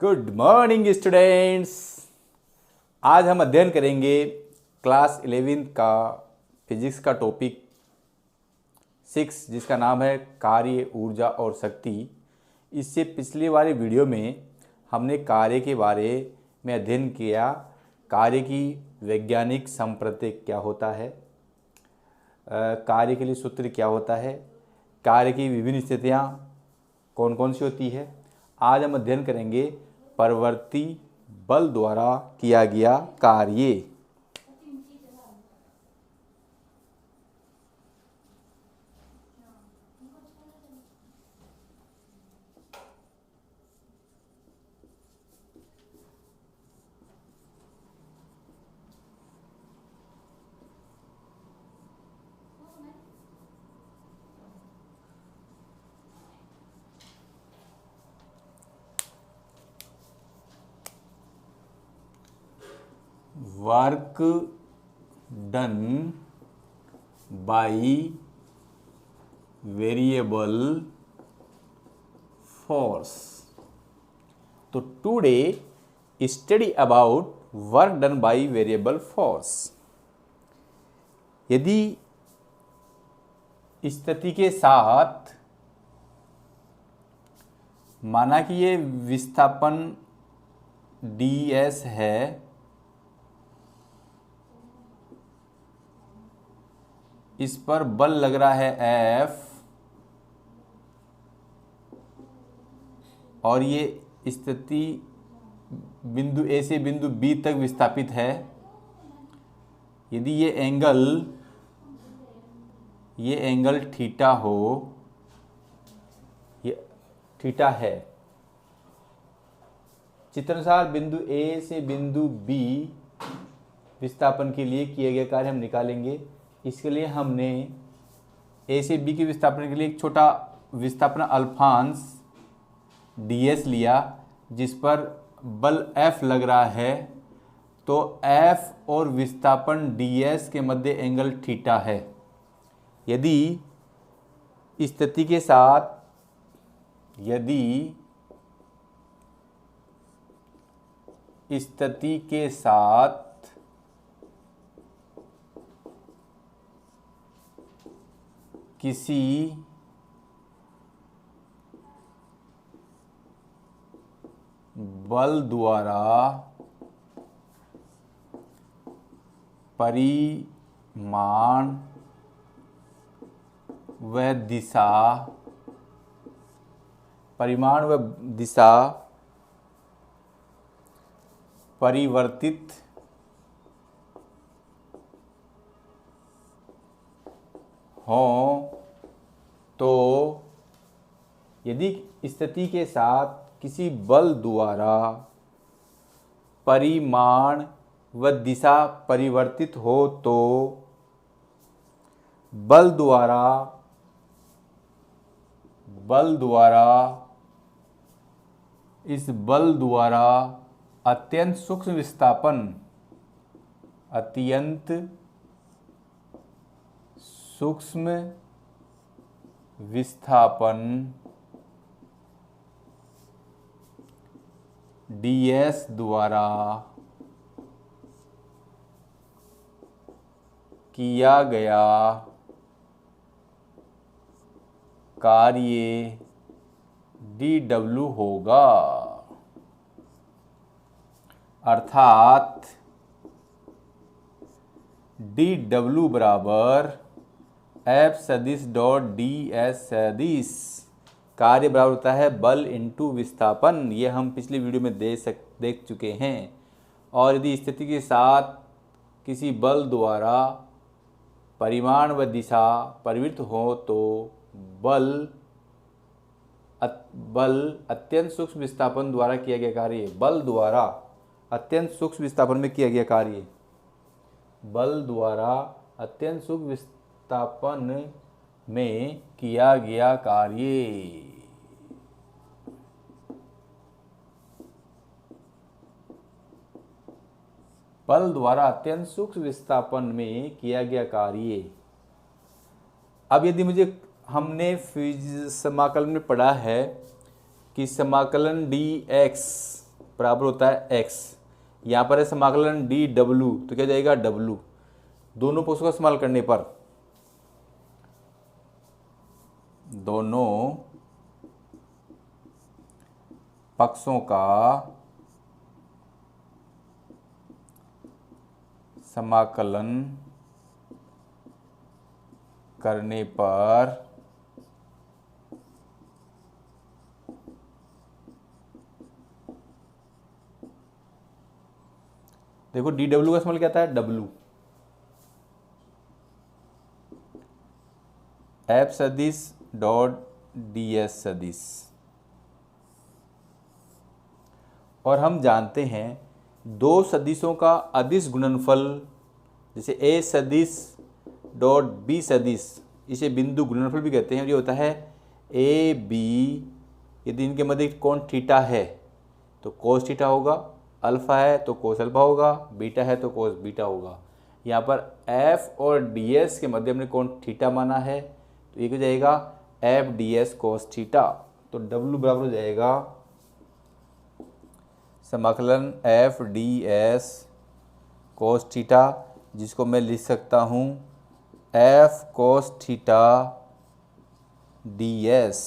Good morning students. आज हम अध्ययन करेंगे क्लास 11 का फिजिक्स का टॉपिक 6 जिसका नाम है कार्य, ऊर्जा और शक्ति। इससे पिछले वाले वीडियो में हमने कार्य के बारे में अध्ययन किया। कार्य की वैज्ञानिक संप्रतीक क्या होता है, कार्य के लिए सूत्र क्या होता है, कार्य की विभिन्न स्थितियाँ कौन कौन सी होती है। आज हम अध्ययन करेंगे परवर्ती बल द्वारा किया गया कार्य। Work done by variable force. तो today study about work done by variable force. यदि स्थिति के साथ माना कि ये विस्थापन ds है, इस पर बल लग रहा है F, और ये स्थिति बिंदु A से बिंदु B तक विस्थापित है। यदि ये एंगल थीटा हो, ये थीटा है। चित्रानुसार बिंदु A से बिंदु B विस्थापन के लिए किए गए कार्य हम निकालेंगे। इसके लिए हमने A से B के विस्थापन के लिए एक छोटा विस्थापन अल्फांश ds लिया, जिस पर बल F लग रहा है। तो F और विस्थापन ds के मध्य एंगल थीटा है। यदि स्थिति के साथ किसी बल द्वारा परिमाण व दिशा परिवर्तित हो, तो यदि स्थिति के साथ किसी बल द्वारा परिमाण व दिशा परिवर्तित हो, तो बल द्वारा अत्यंत सूक्ष्म विस्थापन ds द्वारा किया गया कार्य dw होगा। अर्थात dw बराबर F सदिश डॉट ds सदिश कार्य बराबर होता है बल इंटू विस्थापन। ये हम पिछली वीडियो में देख चुके हैं। और यदि स्थिति के साथ किसी बल द्वारा परिमाण व दिशा परिवर्तित हो, तो बल अत्यंत सूक्ष्म विस्थापन द्वारा किया गया कार्य, बल द्वारा अत्यंत सूक्ष्म विस्थापन में किया गया कार्य, बल द्वारा अत्यंत सूक्ष्म विस्थापन में किया गया कार्य। बल द्वारा अत्यंत सूक्ष्म विस्थापन में किया गया कार्य। अब यदि हमने समाकलन में पढ़ा है कि समाकलन dx बराबर होता है x। यहाँ पर है समाकलन डी डब्ल्यू, तो क्या जाएगा w। दोनों पक्षों का इस्तेमाल करने पर, दोनों पक्षों का समाकलन करने पर देखो डी डब्ल्यू का इस्तेमाल क्या आता है, डब्ल्यू एफ सदिश डॉट डी एस सदिश। और हम जानते हैं दो सदिशों का अदिश गुणनफल, जैसे ए सदिश डॉट बी सदिश, इसे बिंदु गुणनफल भी कहते हैं। ये होता है ए बी, यदि इनके मध्य कोण थीटा है तो कोस थीटा होगा, अल्फा है तो कोस अल्फा होगा, बीटा है तो कोस बीटा होगा। यहाँ पर एफ और डी एस के मध्य हमने कोण थीटा माना है, तो ये हो जाएगा F D S cos theta. तो डब्ल्यू बराबर हो जाएगा समाकलन F D S cos theta, जिसको मैं लिख सकता हूँ F cos theta D S.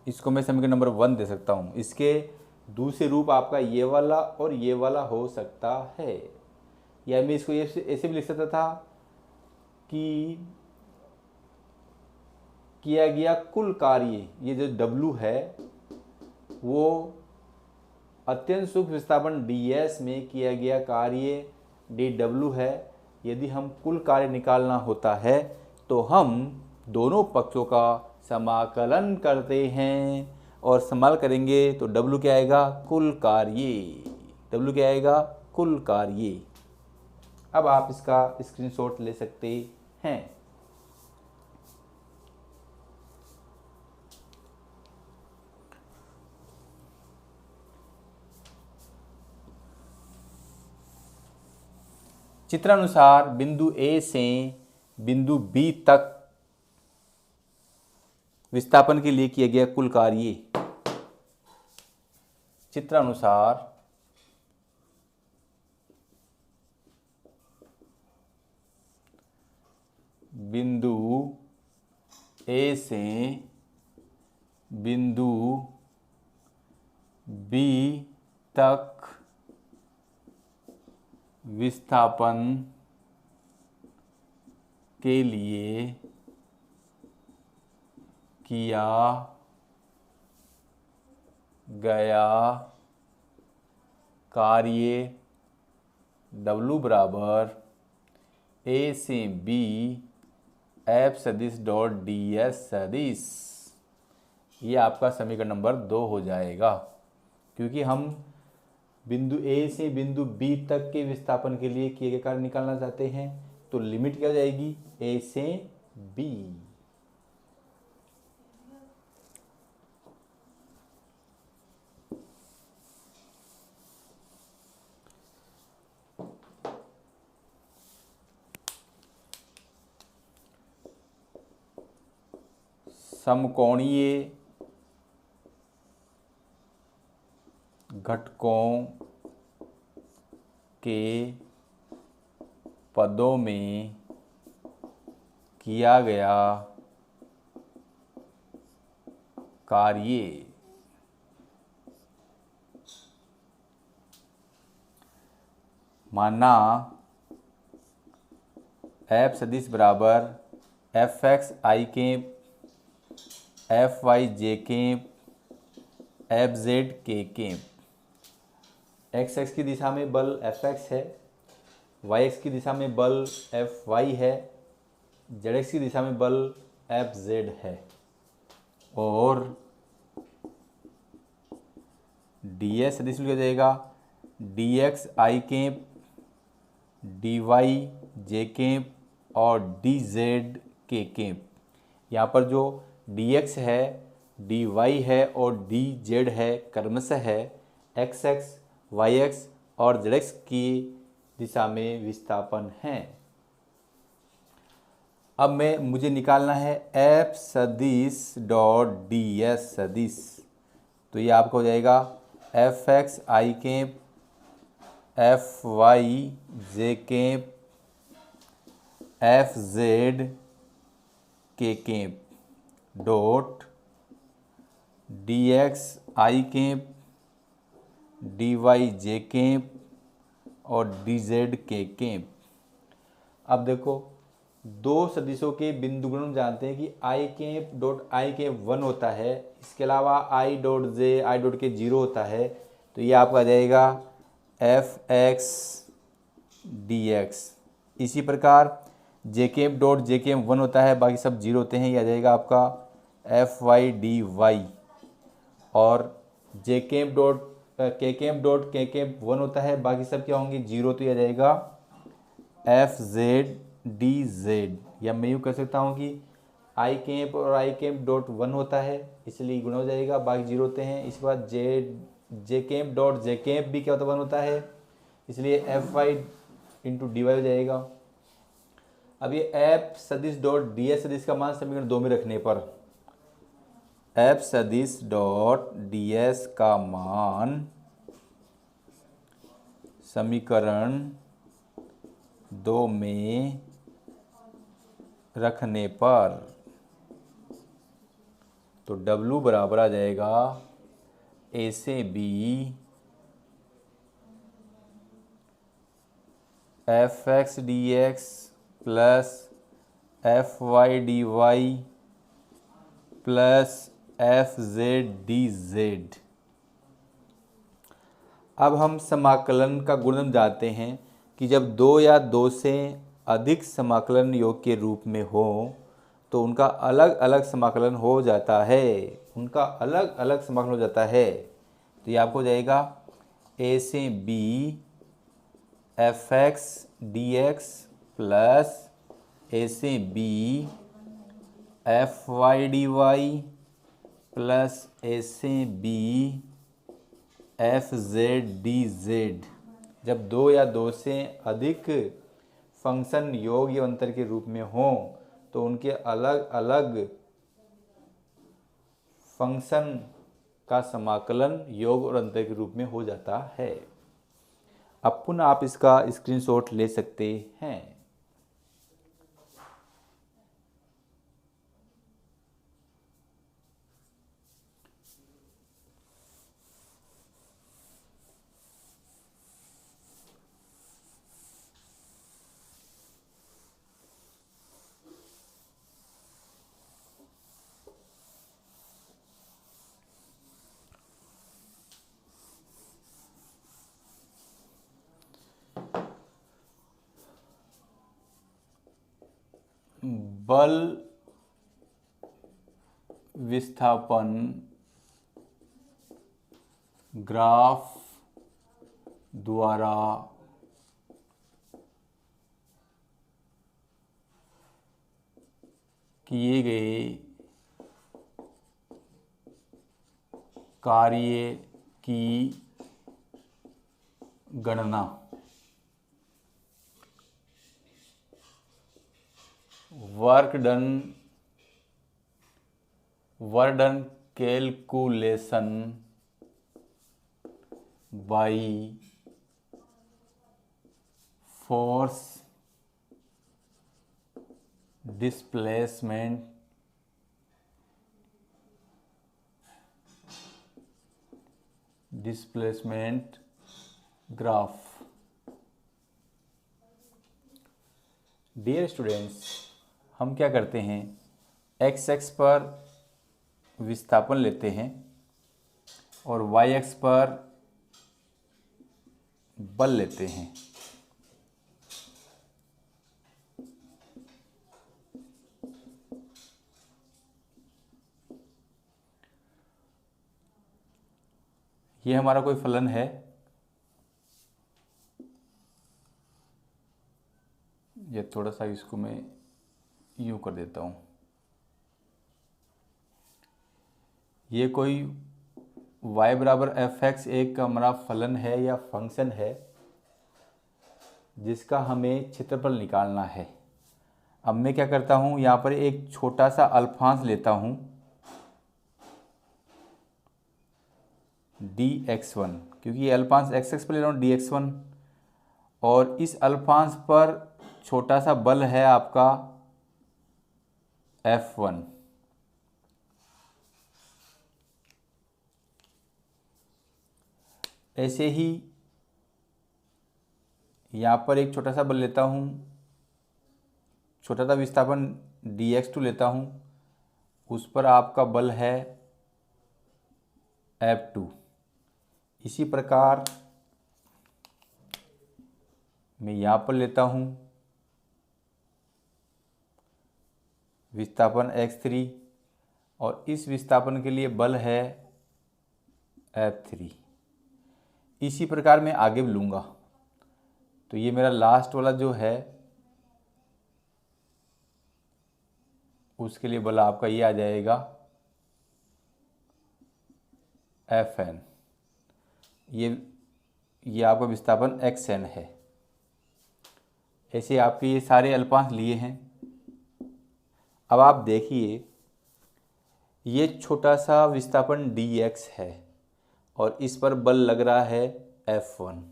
इसको मैं समीकरण नंबर 1 दे सकता हूँ। इसके दूसरे रूप आपका ये वाला और ये वाला हो सकता है, या मैं इसको ऐसे भी लिख सकता था कि किया गया कुल कार्य, ये जो W है वो अत्यंत सूक्ष्म विस्थापन ds में किया गया कार्य dW है। यदि हम कुल कार्य निकालना होता है तो हम दोनों पक्षों का समाकलन करते हैं और समाल करेंगे तो W क्या आएगा, कुल कार्य। W क्या आएगा, कुल कार्य। अब आप इसका स्क्रीनशॉट ले सकते हैं। चित्रानुसार बिंदु A से बिंदु B तक विस्थापन के लिए किया गया कुल कार्य। चित्रानुसार बिंदु A से बिंदु B तक विस्थापन के लिए किया गया कार्य W बराबर A से B एफ सदिश डॉट डी एस सदिश। ये आपका समीकरण नंबर 2 हो जाएगा, क्योंकि हम बिंदु A से बिंदु B तक के विस्थापन के लिए किए गए कार्य निकालना चाहते हैं। तो लिमिट क्या हो जाएगी, A से B। समकोणीय घटकों के पदों में किया गया कार्य माना एफ सदिश बराबर एफ एक्स आई के एफ वाई जे कैप एफ जेड के कैप। एक्स एक्स की दिशा में बल एफ एक्स है, वाई एक्स की दिशा में बल एफ वाई है, जेड एक्स की दिशा में बल एफ जेड है। और डी एस सदिश लिखा जाएगा डी एक्स आई कैप डी वाई जे कैप और डी जेड के कैप। यहाँ पर जो डी एक्स है, डी वाई है और डी जेड है, क्रमशः है एक्स एक्स, वाई एक्स और जेड एक्स की दिशा में विस्थापन है। अब मुझे निकालना है एफ सदिश डॉट डी एस सदिश। तो ये आपका हो जाएगा एफ एक्स आई कैप एफ वाई जे कैप एफ जेड के कैप डॉट डी एक्स आई कैप डी वाई जे कैप और डी जेड के कैप। अब देखो दो सदिशों के बिंदु गुणन जानते हैं कि आई कैप डॉट आई कैप 1 होता है, इसके अलावा I dot J I dot के 0 होता है। तो ये आपका आ जाएगा एफ एक्स डी एक्स। इसी प्रकार जे कैप डॉट जे कैप 1 होता है, बाकी सब 0 होते हैं, ये आ जाएगा आपका एफ वाई डी वाई। और j cap dot k cap 1 होता है, बाकी सब क्या होंगे 0, तो ये आ जाएगा एफ जेड डी जेड। या मैं यूँ कह सकता हूँ कि आई कैप और आई कैप डॉट 1 होता है इसलिए गुणा हो जाएगा, बाकी 0 होते हैं। इसके बाद j cap dot j cap भी क्या होता है 1 होता है, इसलिए f y into d y हो जाएगा। अब ये एफ सदिश डॉट डी एस सदिश का मान समीकरण 2 में रखने पर एफ सदिश डॉट डी एस का मान समीकरण 2 में रखने पर तो W बराबर आ जाएगा ए से B F x D x plus f Y D Y plus f Z D z. अब हम समाकलन का गुणन जानते हैं कि जब 2 या 2 से अधिक समाकलन योग के रूप में हो तो उनका अलग अलग समाकलन हो जाता है, तो ये आपको हो जाएगा ए से B F x D x plus A से B F Y D Y plus A से B F Z D Z. जब 2 या 2 से अधिक फंक्शन योग या अंतर के रूप में हों तो उनके अलग अलग फंक्शन का समाकलन योग और अंतर के रूप में हो जाता है। अब पुनः आप इसका स्क्रीनशॉट ले सकते हैं। बल विस्थापन ग्राफ द्वारा किए गए कार्य की गणना work done calculation by force displacement graph. Dear students, हम क्या करते हैं एक्स एक्स पर विस्थापन लेते हैं और वाई एक्स पर बल लेते हैं। ये हमारा कोई फलन है, ये थोड़ा सा इसको मैं यूँ कर देता हूँ। ये कोई y बराबर एफ एक्स एक का हमारा फलन है या फंक्शन है जिसका हमें क्षेत्रफल निकालना है। अब मैं क्या करता हूँ, यहाँ पर एक छोटा सा अल्फांश लेता हूँ dx1, क्योंकि ये अल्पांश x पर ले रहा हूँ dx1, और इस अल्पांश पर छोटा सा बल है आपका F1। ऐसे ही यहाँ पर एक छोटा सा बल लेता हूँ, छोटा सा विस्थापन dx2 लेता हूँ, उस पर आपका बल है F2। इसी प्रकार मैं यहाँ पर लेता हूँ विस्थापन x3, और इस विस्थापन के लिए बल है F3। इसी प्रकार मैं आगे लूँगा, तो ये मेरा लास्ट वाला जो है उसके लिए बल आपका ये आ जाएगा Fn। ये आपका विस्थापन xn है। ऐसे आपके ये सारे अल्पांश लिए हैं। अब आप देखिए, ये छोटा सा विस्थापन dx है और इस पर बल लग रहा है F1।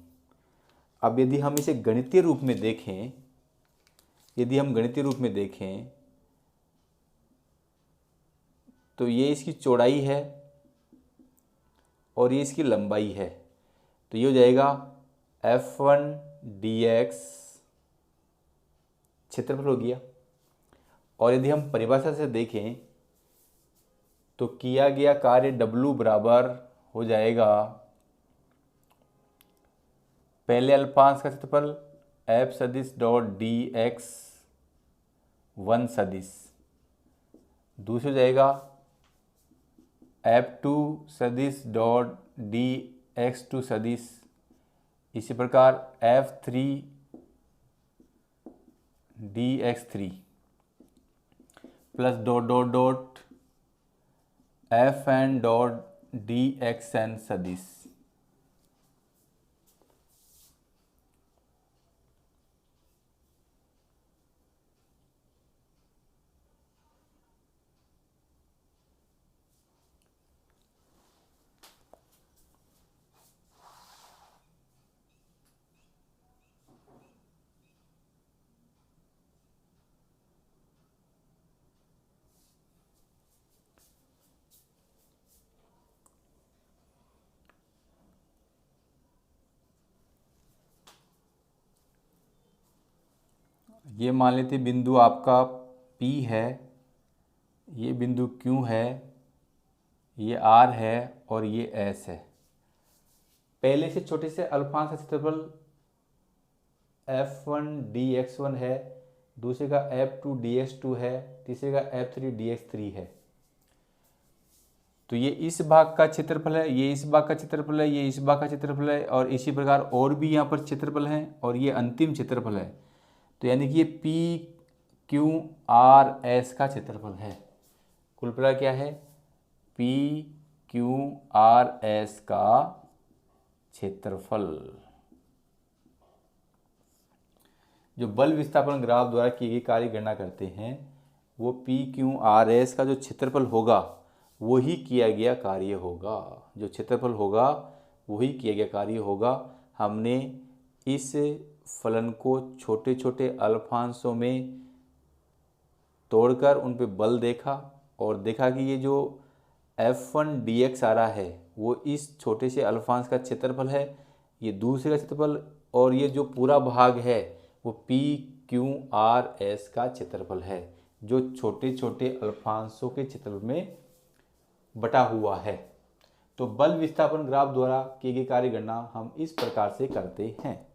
अब यदि हम इसे गणितीय रूप में देखें, तो ये इसकी चौड़ाई है और ये इसकी लंबाई है, तो ये हो जाएगा F1 dx क्षेत्रफल हो गया। और यदि हम परिभाषा से देखें तो किया गया कार्य W बराबर हो जाएगा पहले अल्पांश का क्षेत्रफल F सदिश डॉट dx1 सदिश, दूसरा हो जाएगा F2 सदिश डॉट dx2 सदिश, इसी प्रकार F3 dx3 plus dot dot dot Fn dot dxn सदिश। ये मान लेते बिंदु आपका P है, ये बिंदु Q है, ये R है और ये S है। पहले से छोटे से अल्पांश का क्षेत्रफल F1 dx1 है, दूसरे का F2 dx2 है, तीसरे का F3 dx3 है। तो ये इस भाग का क्षेत्रफल है, ये इस भाग का क्षेत्रफल है, ये इस भाग का क्षेत्रफल है, और इसी प्रकार और भी यहाँ पर क्षेत्रफल हैं, और ये अंतिम क्षेत्रफल है। तो यानी कि ये PQRS का क्षेत्रफल है। कुल मिला क्या है? PQRS का क्षेत्रफल। जो बल विस्थापन ग्राफ द्वारा की गई कार्य गणना करते हैं, वो PQRS का जो क्षेत्रफल होगा वही किया गया कार्य होगा। जो क्षेत्रफल होगा वही किया गया कार्य होगा। हमने इस फलन को छोटे छोटे अल्पांशों में तोड़कर उन पे बल देखा और देखा कि ये जो F1 dx आ रहा है वो इस छोटे से अल्पांश का क्षेत्रफल है, ये दूसरे का क्षेत्रफल, और ये जो पूरा भाग है वो PQRS का क्षेत्रफल है, जो छोटे छोटे अल्पांशों के क्षेत्रफल में बटा हुआ है। तो बल विस्थापन ग्राफ द्वारा की गई कार्य गणना हम इस प्रकार से करते हैं।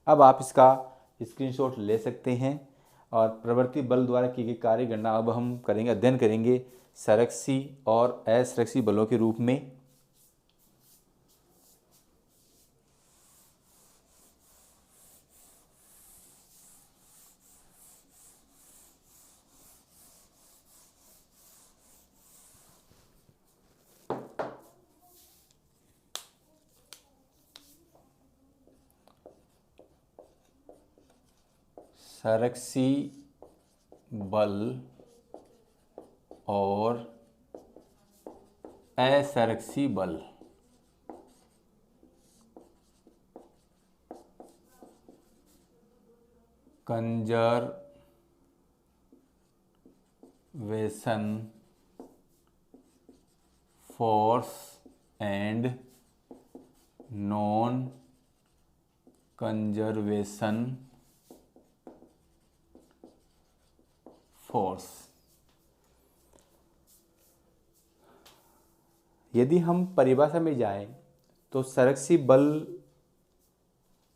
अब आप इसका स्क्रीनशॉट ले सकते हैं और प्रवृत्ति बल द्वारा की गई कार्य गणना अब हम करेंगे, अध्ययन करेंगे संरक्षी और असंरक्षी बलों के रूप में। संरक्षी बल और असंरक्षी बल। Conservation force and non conservation force. यदि हम परिभाषा में जाएं तो संरक्षी बल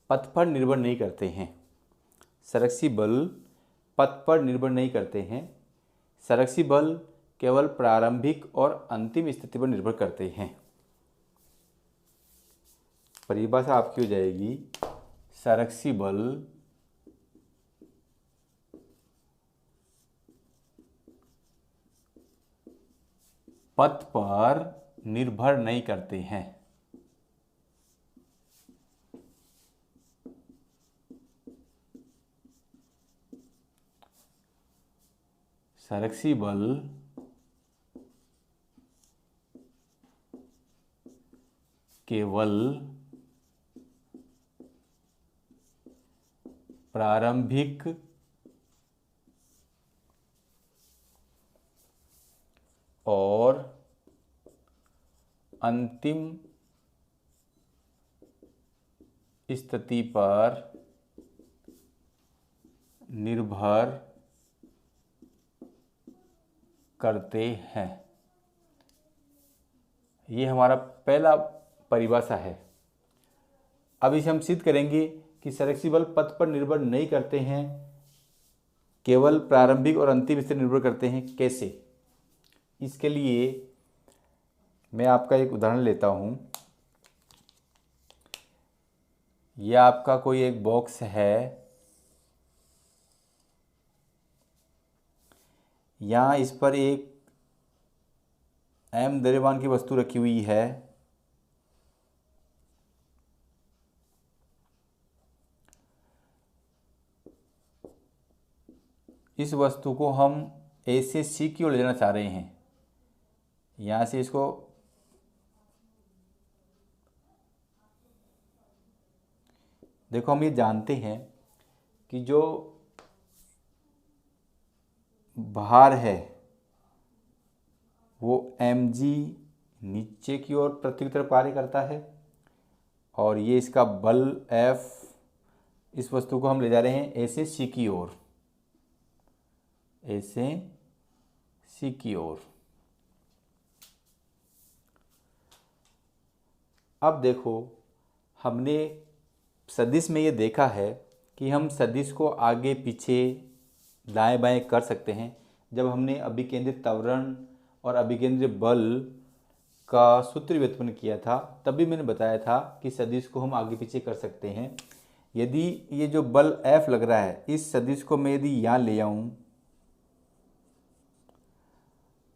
पथ पर निर्भर नहीं करते हैं। संरक्षी बल पथ पर निर्भर नहीं करते हैं। संरक्षी बल केवल प्रारंभिक और अंतिम स्थिति पर निर्भर करते हैं। परिभाषा आपकी हो जाएगी, संरक्षी बल पथ पर निर्भर नहीं करते हैं। संरक्षी बल केवल प्रारंभिक और अंतिम स्थिति पर निर्भर करते हैं। ये हमारा पहला परिभाषा है। अब इसे हम सिद्ध करेंगे कि संरक्षी बल पथ पर निर्भर नहीं करते हैं, केवल प्रारंभिक और अंतिम स्थिति निर्भर करते हैं। कैसे? इसके लिए मैं आपका एक उदाहरण लेता हूँ। यह आपका कोई एक बॉक्स है, यहाँ इस पर एक m द्रव्यमान की वस्तु रखी हुई है। इस वस्तु को हम A से C की ओर ले जाना चाह रहे हैं। यहाँ से इसको देखो, हम ये जानते हैं कि जो भार है वो mg नीचे की ओर पृथ्वी की तरफ कार्य करता है, और ये इसका बल F, इस वस्तु को हम ले जा रहे हैं A से C की ओर, A से C की ओर। अब देखो, हमने सदिश में ये देखा है कि हम सदिश को आगे पीछे दाएं बाएं कर सकते हैं। जब हमने अभिकेंद्रित त्वरण और अभिकेंद्रित बल का सूत्र व्युत्पन्न किया था, तब भी मैंने बताया था कि सदिश को हम आगे पीछे कर सकते हैं। यदि ये जो बल F लग रहा है, इस सदिश को मैं यदि यहाँ ले आऊँ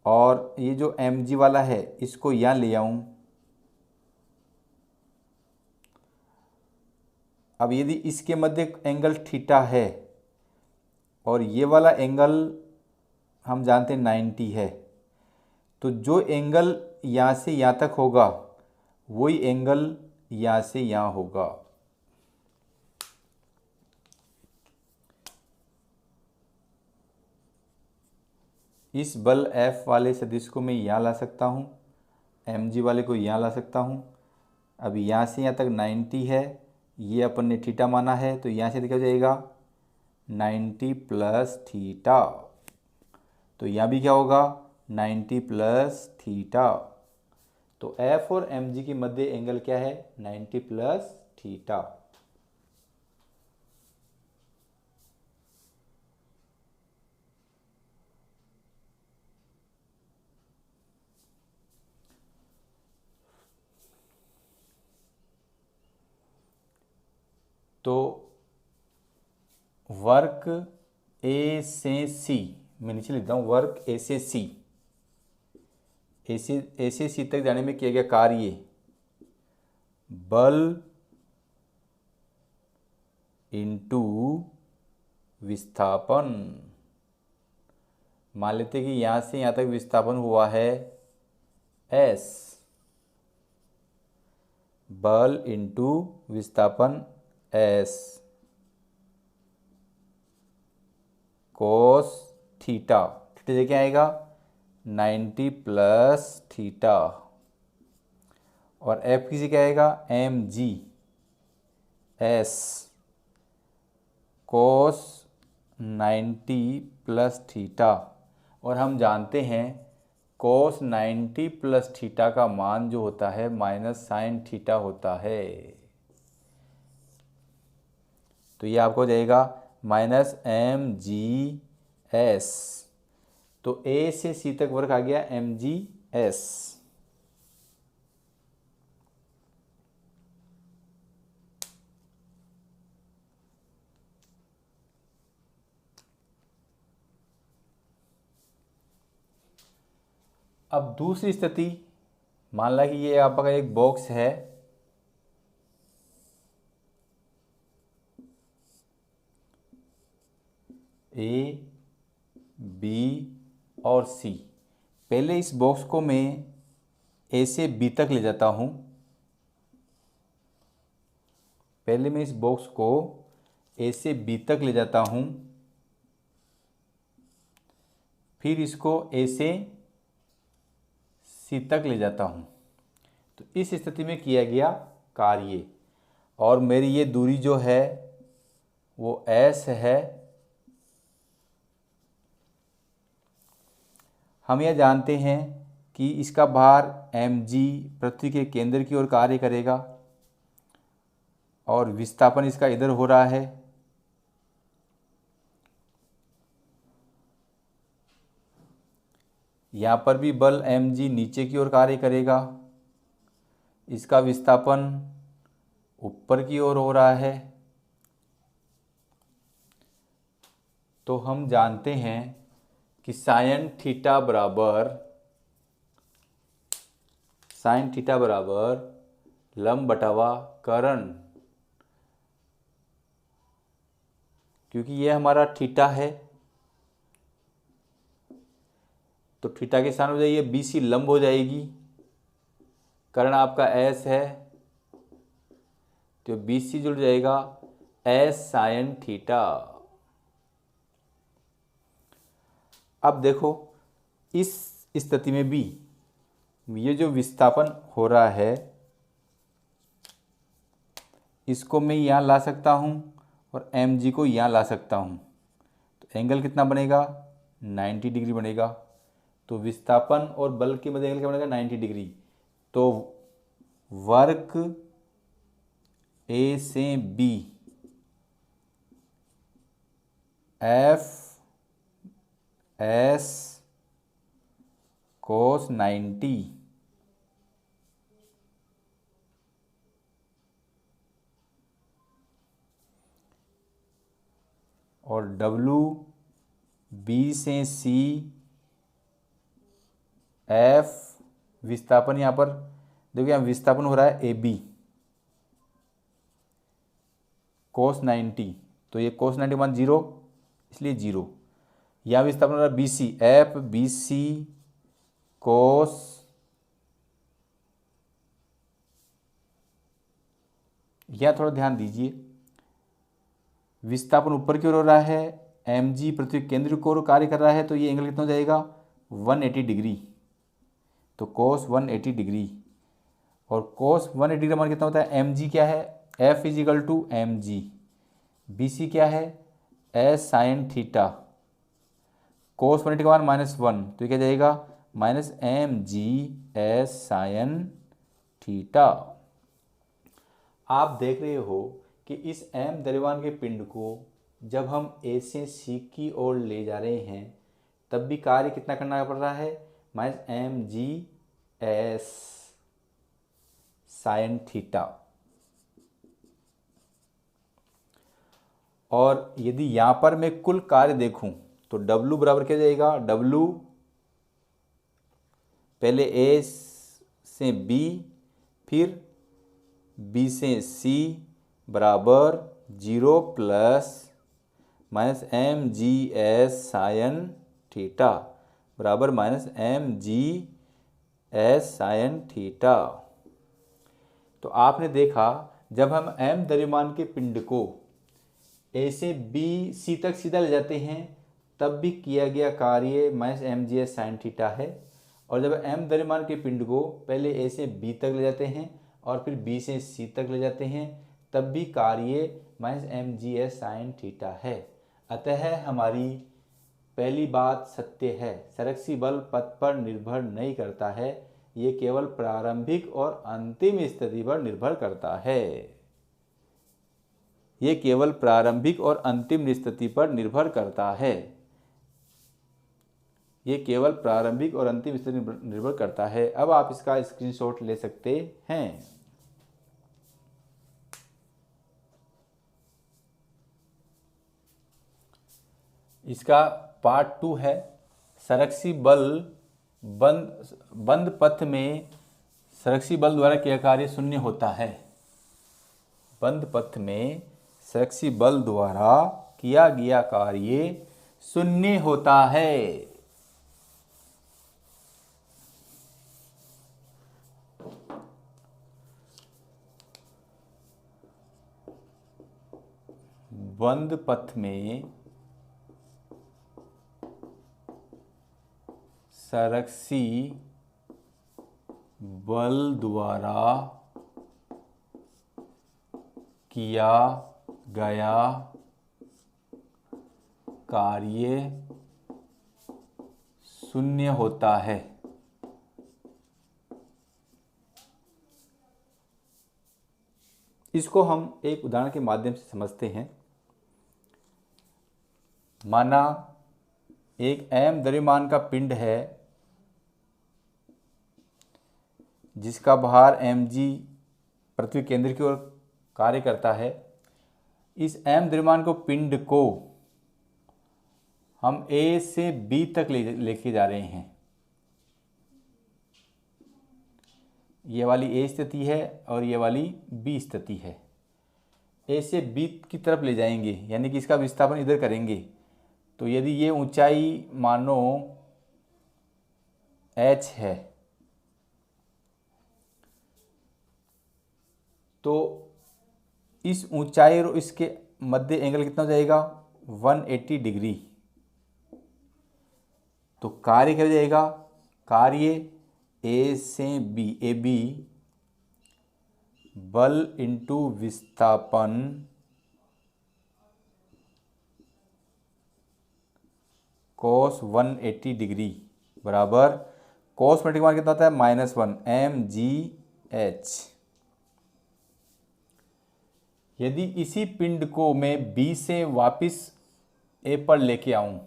और ये जो mg वाला है इसको यहाँ ले आऊँ, अब यदि इसके मध्य एंगल थीटा है और ये वाला एंगल हम जानते हैं 90 है, तो जो एंगल यहाँ से यहाँ तक होगा वही एंगल यहाँ से यहाँ होगा। इस बल F वाले सदिश को मैं यहाँ ला सकता हूँ, mg वाले को यहाँ ला सकता हूँ। अब यहाँ से यहाँ तक 90 है, ये अपन ने थीटा माना है, तो यहाँ से क्या हो जाएगा 90 प्लस थीटा। तो यहाँ भी क्या होगा 90 प्लस थीटा। तो F और mg के मध्य एंगल क्या है 90 प्लस थीटा। तो वर्क A से C, मैं नीचे लिखता हूँ, वर्क A से C, A से C तक जाने में किया गया कार्य बल इंटू विस्थापन। मान लेते हैं कि यहाँ से यहाँ तक विस्थापन हुआ है S, बल इंटू विस्थापन S। कोस थीटा, थीटा जगह क्या आएगा 90 प्लस थीटा, और एफ की जगह आएगा एम जी एस कोस 90 प्लस थीटा। और हम जानते हैं कोस 90 प्लस थीटा का मान जो होता है माइनस साइन थीटा होता है। तो ये आपको हो जाएगा माइनस एम जी एस, तो ए से सी तक वर्क आ गया एम जी एस। अब दूसरी स्थिति, मान ला कि ये आपका एक बॉक्स है, ए बी और सी। पहले इस बॉक्स को मैं ए से बी तक ले जाता हूँ, पहले मैं इस बॉक्स को ए से बी तक ले जाता हूँ, फिर इसको ए से सी तक ले जाता हूँ। तो इस स्थिति में किया गया कार्य, और मेरी ये दूरी जो है वो एस है। हम यह जानते हैं कि इसका भार mg पृथ्वी के केंद्र की ओर कार्य करेगा, और विस्थापन इसका इधर हो रहा है। यहाँ पर भी बल mg नीचे की ओर कार्य करेगा, इसका विस्थापन ऊपर की ओर हो रहा है। तो हम जानते हैं कि साइन थीटा बराबर लंब बटावा करण, क्योंकि ये हमारा थीटा है तो थीटा के सामने हो जाइए बी सी लंब हो जाएगी, कर्ण आपका एस है तो बी सी जुड़ जाएगा एस साइन थीटा। अब देखो इस स्थिति में भी ये जो विस्थापन हो रहा है इसको मैं यहाँ ला सकता हूँ और mg को यहाँ ला सकता हूँ, तो एंगल कितना बनेगा 90 डिग्री बनेगा। तो विस्थापन और बल के मध्य एंगल क्या बनेगा 90 डिग्री। तो वर्क ए से बी एफ एस कोस 90 और W बी से सी एफ विस्थापन, यहाँ पर देखिए यहाँ विस्थापन हो रहा है ए बी कोस 90, तो ये कोस 90 मान 0 इसलिए 0। यहाँ विस्थापन हो रहा है B C F B C cos यहाँ थोड़ा ध्यान दीजिए, विस्थापन ऊपर की ओर हो रहा है, mg पृथ्वी केंद्र की ओर कार्य कर रहा है, तो ये एंगल कितना हो जाएगा 180 डिग्री। तो कोस 180 डिग्री, और कोस 180 का मान कितना होता है mg क्या है f equal to m g, b c क्या है एस साइन थीटा, कोस 180 का मान -1, तो ये क्या जाएगा minus M G S sine theta. आप देख रहे हो कि इस m द्रव्यमान के पिंड को जब हम ए से सी की ओर ले जा रहे हैं तब भी कार्य कितना करना पड़ रहा है minus M G S sine theta. और यदि यहाँ पर मैं कुल कार्य देखूं तो W बराबर क्या जाएगा, W पहले A से B फिर B से C बराबर 0 plus minus M G S sine theta बराबर minus M G S sine theta. तो आपने देखा जब हम m द्रव्यमान के पिंड को ए से बी सी तक सीधा ले जाते हैं तब भी किया गया कार्य minus M G S sine theta है। और जब m द्रव्यमान के पिंड को पहले a से b तक ले जाते हैं और फिर b से c तक ले जाते हैं, तब भी कार्य minus M G S sine theta है। अतः हमारी पहली बात सत्य है, संरक्षी बल पथ पर निर्भर नहीं करता है, ये केवल प्रारंभिक और अंतिम स्थिति पर निर्भर करता है। ये केवल प्रारंभिक और अंतिम स्थिति पर निर्भर करता है। ये केवल प्रारंभिक और अंतिम स्थिति पर निर्भर करता है। अब आप इसका स्क्रीनशॉट ले सकते हैं। इसका पार्ट 2 है, संरक्षी बल बंद पथ में संरक्षी बल द्वारा किया कार्य शून्य होता है। बंद पथ में संरक्षी बल द्वारा किया गया कार्य शून्य होता है। बंद पथ में संरक्षी बल द्वारा किया गया कार्य शून्य होता है। इसको हम एक उदाहरण के माध्यम से समझते हैं। माना एक m द्रव्यमान का पिंड है जिसका भार mg पृथ्वी केंद्र की ओर कार्य करता है। इस m द्रव्यमान को पिंड को हम A से B तक लेके जा रहे हैं। ये वाली A स्थिति है और ये वाली B स्थिति है। A से B की तरफ ले जाएंगे, यानी कि इसका विस्थापन इधर करेंगे। तो यदि ये ऊंचाई मानो h है तो इस ऊंचाई और इसके मध्य एंगल कितना हो जाएगा, 180 डिग्री। तो कार्य क्या हो जाएगा, कार्य A से B, AB बल इंटू विस्थापन cos 180 डिग्री बराबर cos मल्टीप्लाई मान कितना होता है, -1 mgh। यदि इसी पिंड को मैं B से वापिस A पर लेके आऊं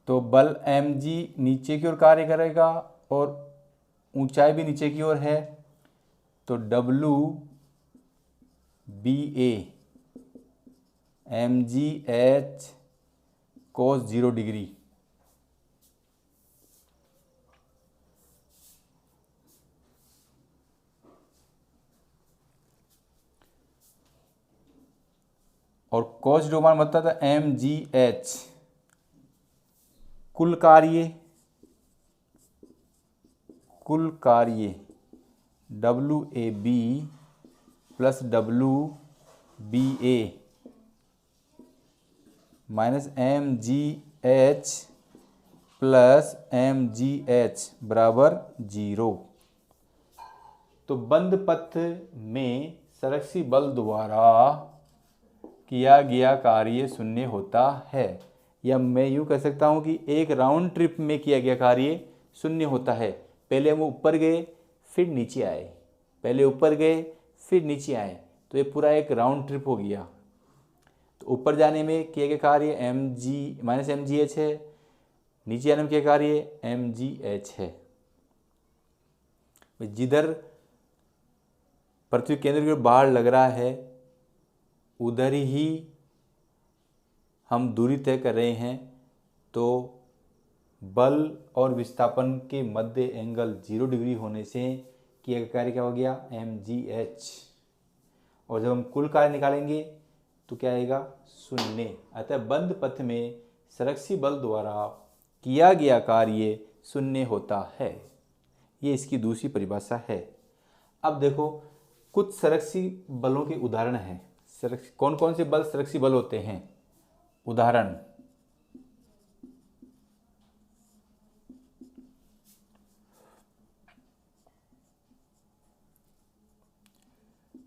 तो बल mg नीचे की ओर कार्य करेगा और ऊंचाई भी नीचे की ओर है। तो WBA mgh cos 0 डिग्री और cos 0 मान मतलब था mgh कुल कार्य WAB plus WBA minus mgh plus mgh बराबर 0। तो बंद पथ में संरक्षी बल द्वारा किया गया कार्य शून्य होता है, या मैं यूँ कह सकता हूँ कि एक राउंड ट्रिप में किया गया कार्य शून्य होता है। पहले हम ऊपर गए फिर नीचे आए, पहले ऊपर गए फिर नीचे आए, तो ये पूरा एक राउंड ट्रिप हो गया। तो ऊपर जाने में किया गया कार्य mg माइनस mgh है, नीचे आने में किया कार्य mgh है। जिधर पृथ्वी केंद्र के बाहर लग रहा है उधर ही हम दूरी तय कर रहे हैं, तो बल और विस्थापन के मध्य एंगल 0 डिग्री होने से किया गया कार्य क्या हो गया, mgh। और जब हम कुल कार्य निकालेंगे तो क्या आएगा, 0। अतः बंद पथ में संरक्षी बल द्वारा किया गया कार्य 0 होता है। ये इसकी दूसरी परिभाषा है। अब देखो कुछ संरक्षी बलों के उदाहरण हैं। कौन कौन से बल संरक्षी बल होते हैं? उदाहरण,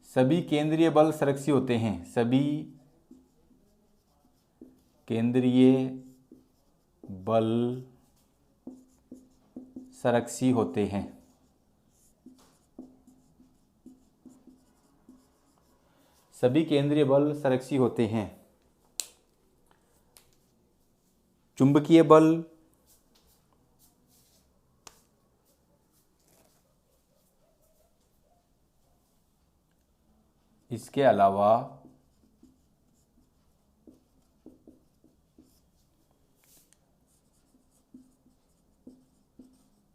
सभी केंद्रीय बल संरक्षी होते हैं। सभी केंद्रीय बल संरक्षी होते हैं। सभी केंद्रीय बल संरक्षी होते हैं। चुंबकीय बल, इसके अलावा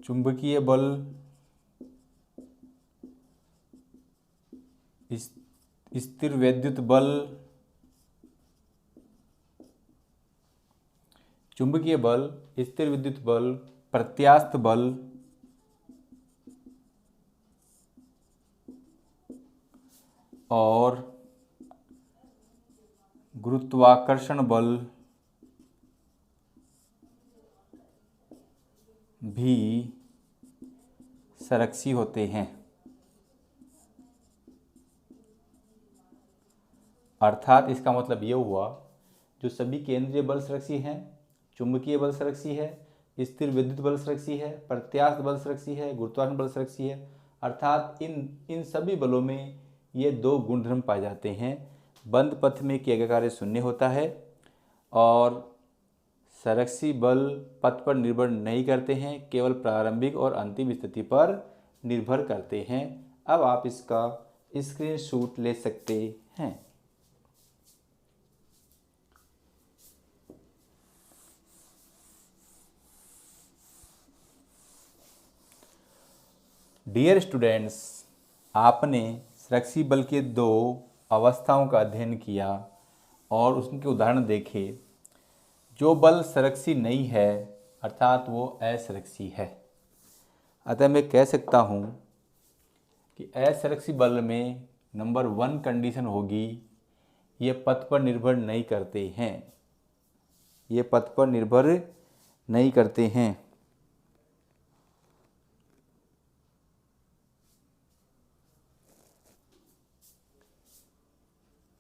चुंबकीय बल, स्थिर वैद्युत बल, चुंबकीय बल, स्थिर विद्युत बल, प्रत्यास्थ बल, और गुरुत्वाकर्षण बल भी संरक्षी होते हैं। अर्थात इसका मतलब ये हुआ, जो सभी केंद्रीय बल संरक्षी हैं, चुंबकीय बल संरक्षी है, स्थिर विद्युत बल संरक्षी है, प्रत्यास्थ बल संरक्षी है, गुरुत्वाकर्षण बल संरक्षी है, अर्थात इन सभी बलों में ये 2 गुणधर्म पाए जाते हैं। बंद पथ में किया गया कार्य 0 होता है और संरक्षी बल पथ पर निर्भर नहीं करते हैं, केवल प्रारंभिक और अंतिम स्थिति पर निर्भर करते हैं। अब आप इसका स्क्रीनशॉट ले सकते हैं। डियर स्टूडेंट्स, आपने संरक्षी बल के 2 अवस्थाओं का अध्ययन किया और उसके उदाहरण देखे। जो बल संरक्षी नहीं है अर्थात वो असंरक्षी है। अतः मैं कह सकता हूँ कि असंरक्षी बल में नंबर 1 कंडीशन होगी, ये पथ पर निर्भर नहीं करते हैं। ये पथ पर निर्भर नहीं करते हैं।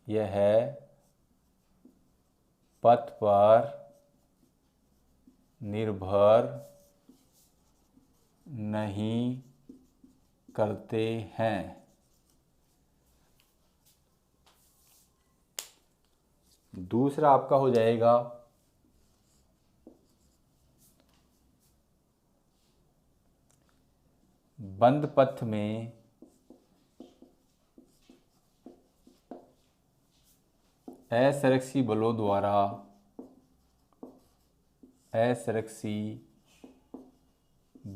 यह है पथ पर निर्भर नहीं करते हैं। दूसरा आपका हो जाएगा बंद पथ में असंरक्षी बलों द्वारा असंरक्षी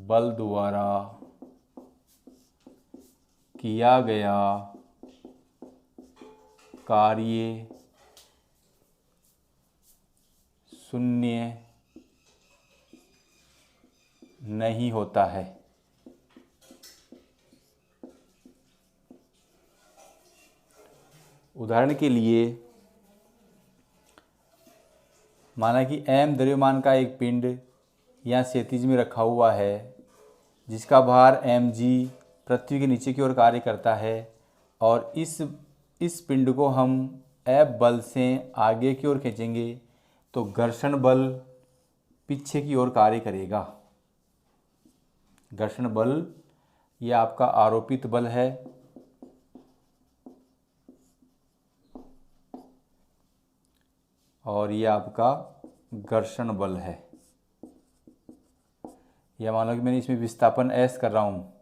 बल द्वारा किया गया कार्य 0 नहीं होता है। उदाहरण के लिए माना कि m द्रव्यमान का एक पिंड यहाँ क्षैतिज में रखा हुआ है, जिसका भार mg पृथ्वी के नीचे की ओर कार्य करता है, और इस पिंड को हम F बल से आगे की ओर खींचेंगे तो घर्षण बल पीछे की ओर कार्य करेगा। घर्षण बल यह आपका आरोपित बल है, और यह आपका घर्षण बल है। यह मान लो कि मैंने इसमें विस्थापन S कर रहा हूँ,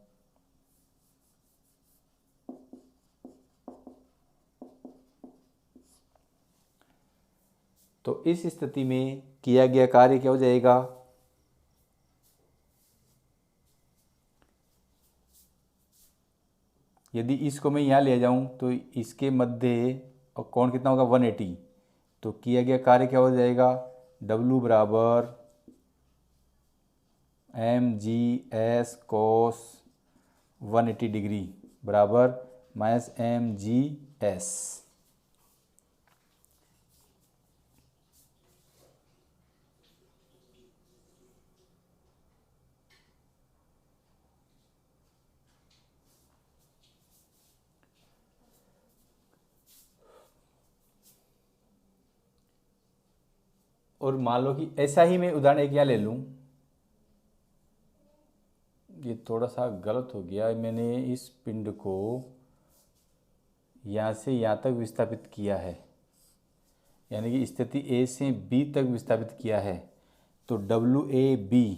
तो इस स्थिति में किया गया कार्य क्या हो जाएगा, यदि इसको मैं यहाँ ले जाऊँ तो इसके मध्य और कोण कितना होगा 180, तो किया गया कार्य क्या हो जाएगा, W बराबर mgs cos 180 डिग्री बराबर -mgs। और मान लो कि ऐसा ही मैं उदाहरण एक यहाँ ले लूँ, ये थोड़ा सा गलत हो गया, मैंने इस पिंड को यहाँ से यहाँ तक विस्थापित किया है, यानी कि स्थिति A से B तक विस्थापित किया है, तो WAB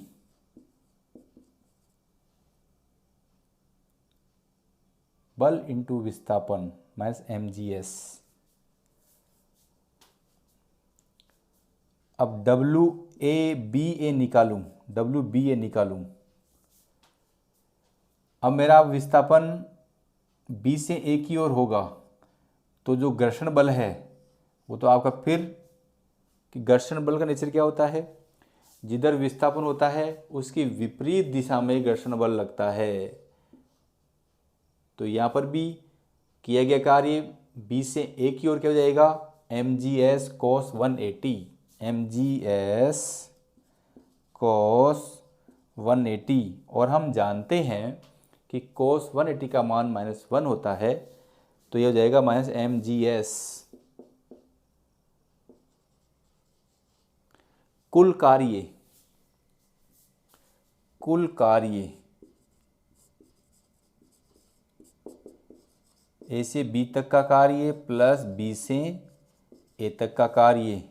बल इंटू विस्थापन -mgs। अब WABA निकालूं, अब मेरा विस्थापन B से A की ओर होगा, तो जो घर्षण बल है वो तो आपका फिर कि घर्षण बल का नेचर क्या होता है, जिधर विस्थापन होता है उसकी विपरीत दिशा में घर्षण बल लगता है। तो यहाँ पर भी किया गया कार्य B से A की ओर क्या हो जाएगा, mgs cos 180, mgs cos 180, और हम जानते हैं कि cos 180 का मान -1 होता है, तो यह हो जाएगा -mgs। कुल कार्य A से B तक का कार्य प्लस B से A तक का कार्य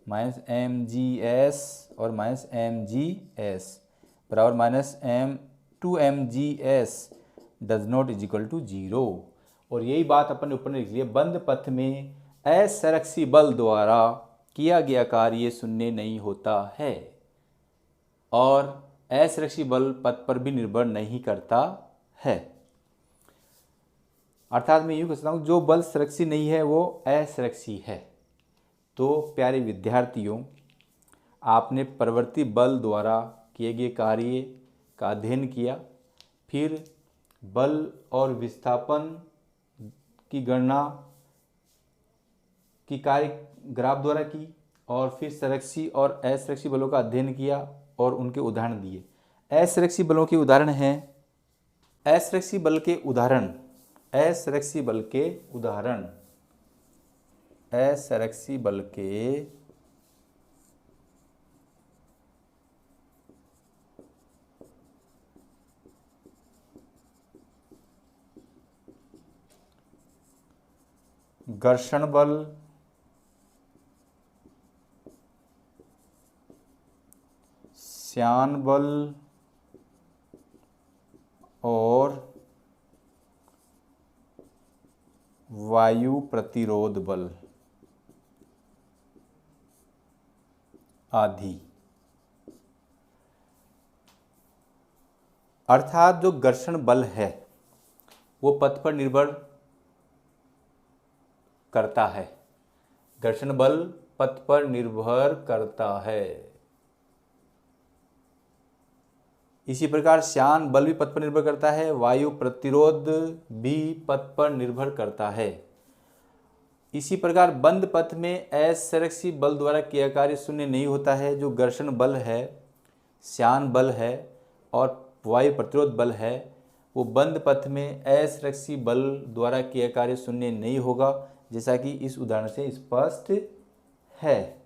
-mgs और -mgs बराबर -2mgs does not is equal to 0। और यही बात अपन ने ऊपर लिख लिया, बंद पथ में असंरक्षी बल द्वारा किया गया कार्य शून्य नहीं होता है और असंरक्षी बल पथ पर भी निर्भर नहीं करता है। अर्थात मैं यूँ कह सकता हूँ, जो बल संरक्षी नहीं है वो असंरक्षी है। तो प्यारे विद्यार्थियों, आपने प्रवृत्ति बल द्वारा किए गए कार्य का अध्ययन किया, फिर बल और विस्थापन की गणना की कार्य ग्राफ द्वारा की, और फिर संरक्षी और असंरक्षी बलों का अध्ययन किया और उनके उदाहरण दिए। असंरक्षी बलों के उदाहरण हैं, असंरक्षी बल के उदाहरण घर्षण बल, श्यान बल और वायु प्रतिरोध बल आदि। अर्थात जो घर्षण बल है वो पथ पर निर्भर करता है, घर्षण बल पथ पर निर्भर करता है। इसी प्रकार श्यान बल भी पथ पर निर्भर करता है, वायु प्रतिरोध भी पथ पर निर्भर करता है। इसी प्रकार बंद पथ में असंरक्षी बल द्वारा किया कार्य शून्य नहीं होता है। जो घर्षण बल है, श्यान बल है और वायु प्रतिरोध बल है, वो बंद पथ में असंरक्षी बल द्वारा किया कार्य शून्य नहीं होगा, जैसा कि इस उदाहरण से स्पष्ट है।